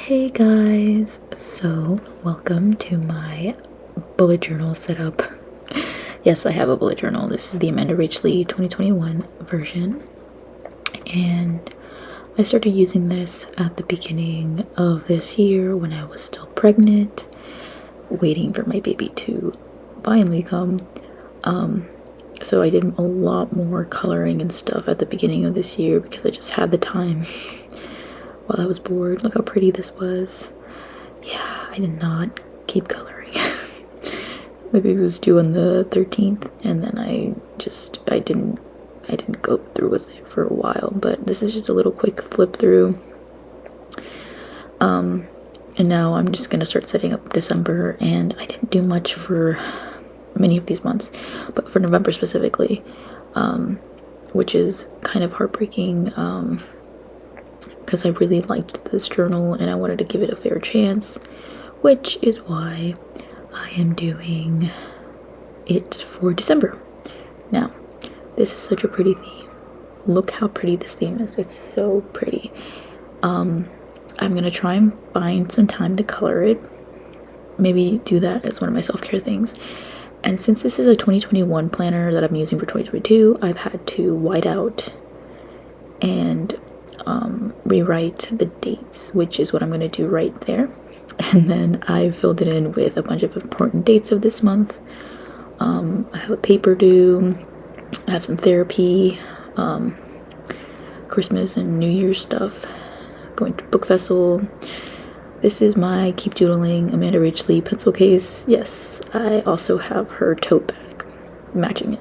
Hey guys, so welcome to my bullet journal setup. Yes, I have a bullet journal. This is the Amandarachlee 2021 version, and I started using this at the beginning of this year when I was still pregnant, waiting for my baby to finally come. So I did a lot more coloring and stuff at the beginning of this year because I just had the time while I was bored. Look how pretty this was. Yeah, I did not keep coloring. My baby was due on the 13th, and then I didn't go through with it for a while. But this is just a little quick flip through. And now I'm just gonna start setting up December, and I didn't do much for many of these months, but for November specifically, which is kind of heartbreaking. Because I really liked this journal and I wanted to give it a fair chance, which is why I am doing it for December. Now, this is such a pretty theme. Look how pretty this theme is. It's so pretty. I'm gonna try and find some time to color it. Maybe do that as one of my self-care things. And since this is a 2021 planner that I'm using for 2022, I've had to white out and rewrite the dates, which is what I'm going to do right there. And then I filled it in with a bunch of important dates of this month. I have a paper due, I have some therapy, Christmas and New Year's stuff, going to book festival. This is my Keep Doodling Amandarachlee pencil case. Yes, I also have her tote bag matching it.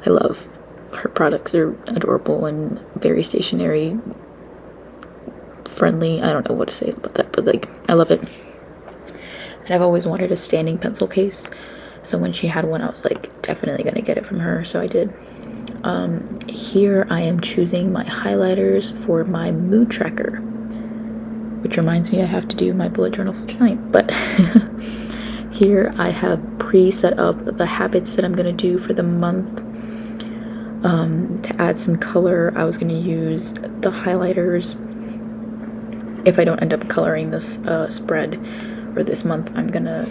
I love her products. They're adorable and very stationary friendly. I don't know what to say about that, but like I love it. And I've always wanted a standing pencil case, so when she had one I was like definitely gonna get it from her, so I did. Here I am choosing my highlighters for my mood tracker, which reminds me I have to do my bullet journal for tonight. But here I have pre-set up the habits that I'm gonna do for the month. To add some color, I was going to use the highlighters. If I don't end up coloring this spread or this month, I'm going to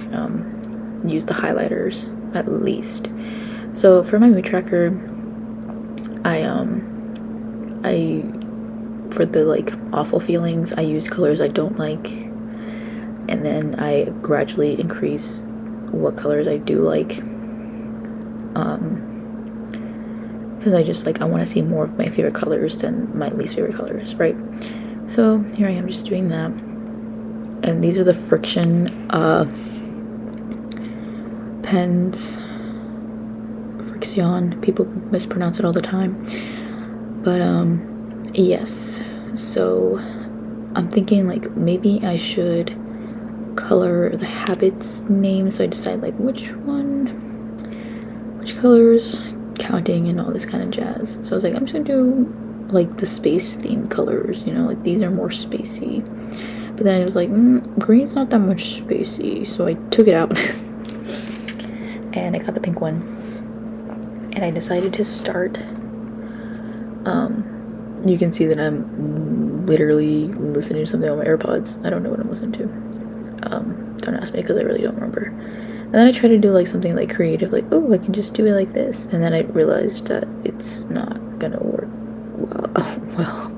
use the highlighters at least. So for my mood tracker, I for the like awful feelings, I use colors I don't like, and then I gradually increase what colors I do like. Because I just like, I want to see more of my favorite colors than my least favorite colors, right? So here I am just doing that. And these are the Friction pens. Friction, people mispronounce it all the time. But yes, so I'm thinking like maybe I should color the habits names, so I decide like which colors, counting and all this kind of jazz. So I was like, I'm just gonna do like the space theme colors, you know, like these are more spacey. But then I was like, green's not that much spacey, so I took it out and I got the pink one, and I decided to start. You can see that I'm literally listening to something on my AirPods. I don't know what I'm listening to. Don't ask me because I really don't remember. And then I tried to do like something like creative, like, oh, I can just do it like this. And then I realized that it's not gonna work well. Well,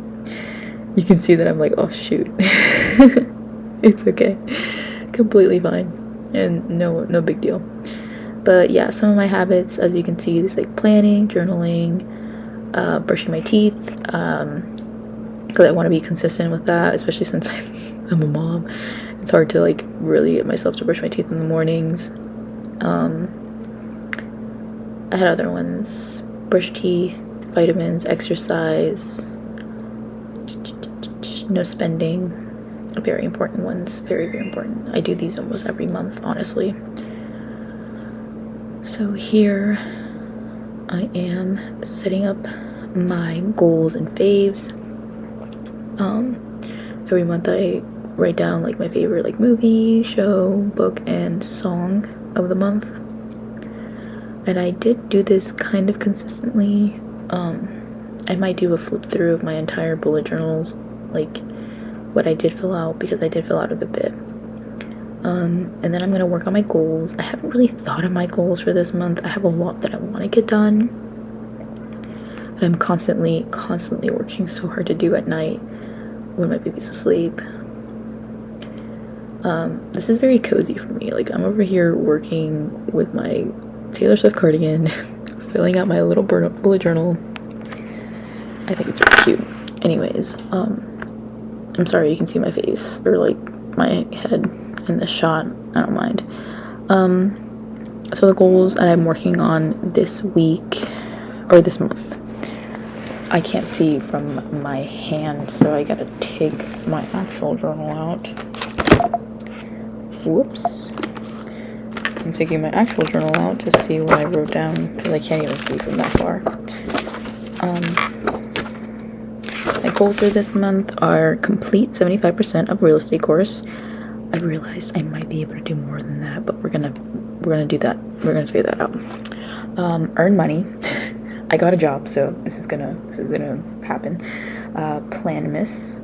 you can see that I'm like, oh shoot. It's okay. Completely fine. And no big deal. But yeah, some of my habits, as you can see, is like planning, journaling, brushing my teeth, because I want to be consistent with that, especially since I'm a mom. It's hard to like really get myself to brush my teeth in the mornings. I had other ones: brush teeth, vitamins, exercise, no spending. Very important ones. Very important. I do these almost every month, honestly. So here I am setting up my goals and faves. Every month I write down like my favorite like movie, show, book, and song of the month. And I did do this kind of consistently. I might do a flip through of my entire bullet journals like what I did fill out, because I did fill out a good bit. And then I'm gonna work on my goals. I haven't really thought of my goals for this month. I have a lot that I want to get done, but I'm constantly working so hard to do at night when my baby's asleep. This is very cozy for me. Like, I'm over here working with my Taylor Swift cardigan, filling out my little bullet journal. I think it's really cute. Anyways, I'm sorry you can see my face, or like my head in this shot. I don't mind. So the goals that I'm working on this week, or this month, I can't see from my hand, so I gotta take my actual journal out. Whoops. I'm taking my actual journal out to see what I wrote down, because I can't even see from that far. My goals for this month are complete 75% of real estate course. I realized I might be able to do more than that, but we're gonna do that. We're gonna figure that out. Earn money. I got a job, so this is gonna happen. Plan Miss.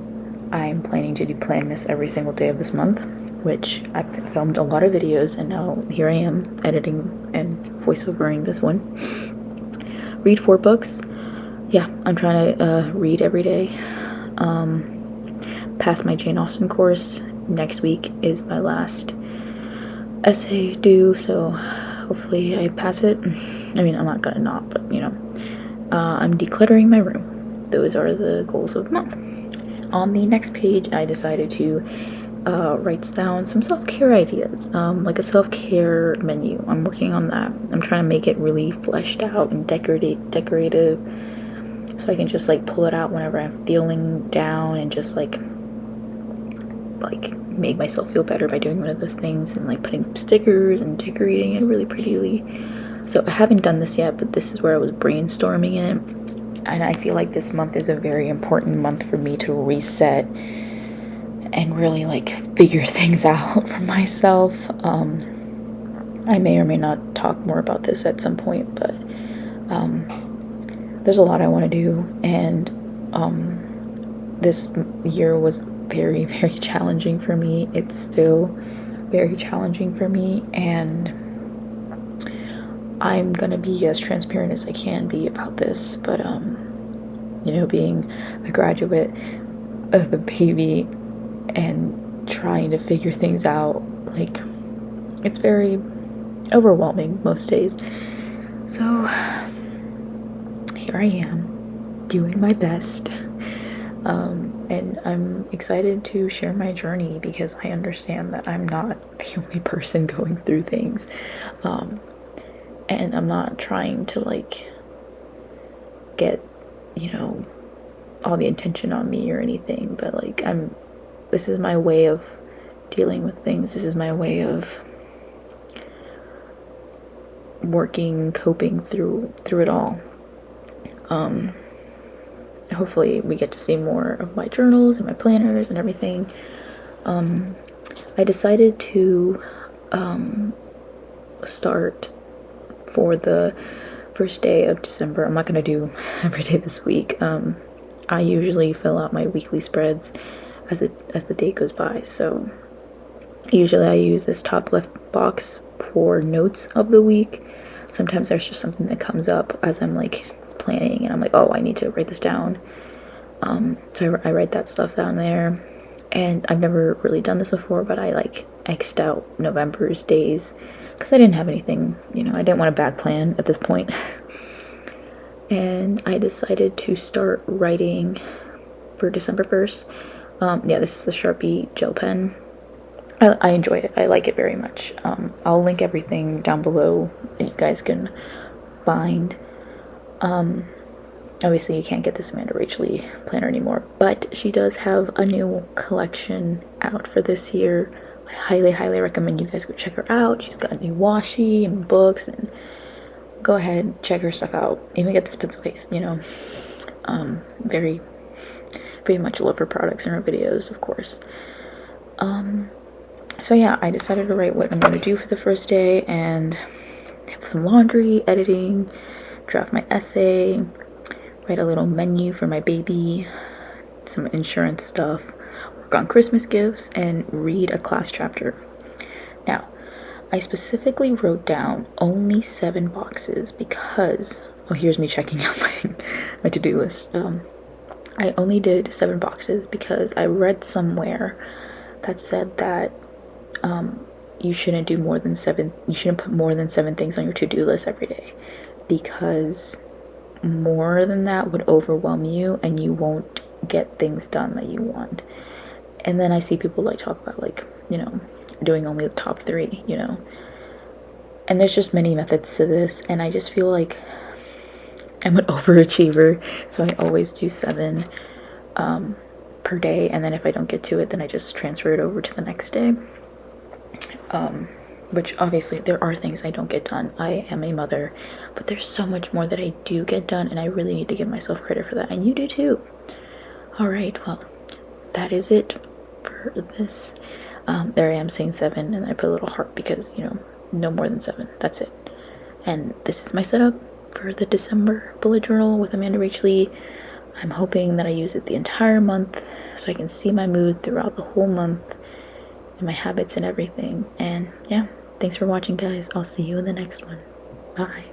I'm planning to do Plan Miss every single day of this month, which I filmed a lot of videos, and now here I am editing and voiceovering this one. Read 4 books. Yeah, I'm trying to read every day. Pass my Jane Austen course. Next week is my last essay due, so hopefully I pass it. I mean, I'm not gonna not, but you know. I'm decluttering my room. Those are the goals of the month. On the next page, I decided to write down some self-care ideas, like a self-care menu. I'm working on that. I'm trying to make it really fleshed out and decorative, so I can just like pull it out whenever I'm feeling down, and just like make myself feel better by doing one of those things, and like putting stickers and decorating it really prettily. So I haven't done this yet, but this is where I was brainstorming it, and I feel like this month is a very important month for me to reset and really like figure things out for myself. I may or may not talk more about this at some point, but there's a lot I want to do, and this year was very, very challenging for me. It's still very challenging for me, and I'm gonna be as transparent as I can be about this. But you know, being a graduate of a baby and trying to figure things out, like, it's very overwhelming most days. So here I am doing my best, and I'm excited to share my journey, because I understand that I'm not the only person going through things, and I'm not trying to like get, you know, all the attention on me or anything, but like this is my way of dealing with things. This is my way of coping through it all. Hopefully we get to see more of my journals and my planners and everything. I decided to start for the first day of December. I'm not gonna do every day this week. I usually fill out my weekly spreads as the day goes by, so usually I use this top left box for notes of the week. Sometimes there's just something that comes up as I'm like planning, and I'm like, oh, I need to write this down. So I write that stuff down there, and I've never really done this before, but I like X'd out November's days because I didn't have anything, you know, I didn't want to back plan at this point. And I decided to start writing for December 1st. Yeah, this is the Sharpie gel pen. I enjoy it. I like it very much. I'll link everything down below that you guys can find. Obviously you can't get this Amandarachlee planner anymore, but she does have a new collection out for this year. I highly recommend you guys go check her out. She's got a new washi and books, and go ahead, check her stuff out. Even get this pencil case, you know. Very much love her products and her videos, of course. So yeah, I decided to write what I'm going to do for the first day, and have some laundry, editing, draft my essay, write a little menu for my baby, some insurance stuff, work on Christmas gifts, and read a class chapter. Now, I specifically wrote down only 7 boxes because, oh, here's me checking out my to-do list. I only did 7 boxes because I read somewhere that said that you shouldn't do more than 7, you shouldn't put more than 7 things on your to-do list every day, because more than that would overwhelm you and you won't get things done that you want. And then I see people like talk about, like, you know, doing only the top 3, you know, and there's just many methods to this, and I just feel like I'm an overachiever, so I always do 7 per day, and then if I don't get to it, then I just transfer it over to the next day. Which obviously there are things I don't get done. I am a mother, but there's so much more that I do get done, and I really need to give myself credit for that, and you do too. All right, well, that is it for this. There I am saying 7, and I put a little heart because, you know, no more than 7. That's it. And this is my setup for the December bullet journal with Amandarachlee. I'm hoping that I use it the entire month so I can see my mood throughout the whole month and my habits and everything. And yeah, thanks for watching, guys. I'll see you in the next one. Bye.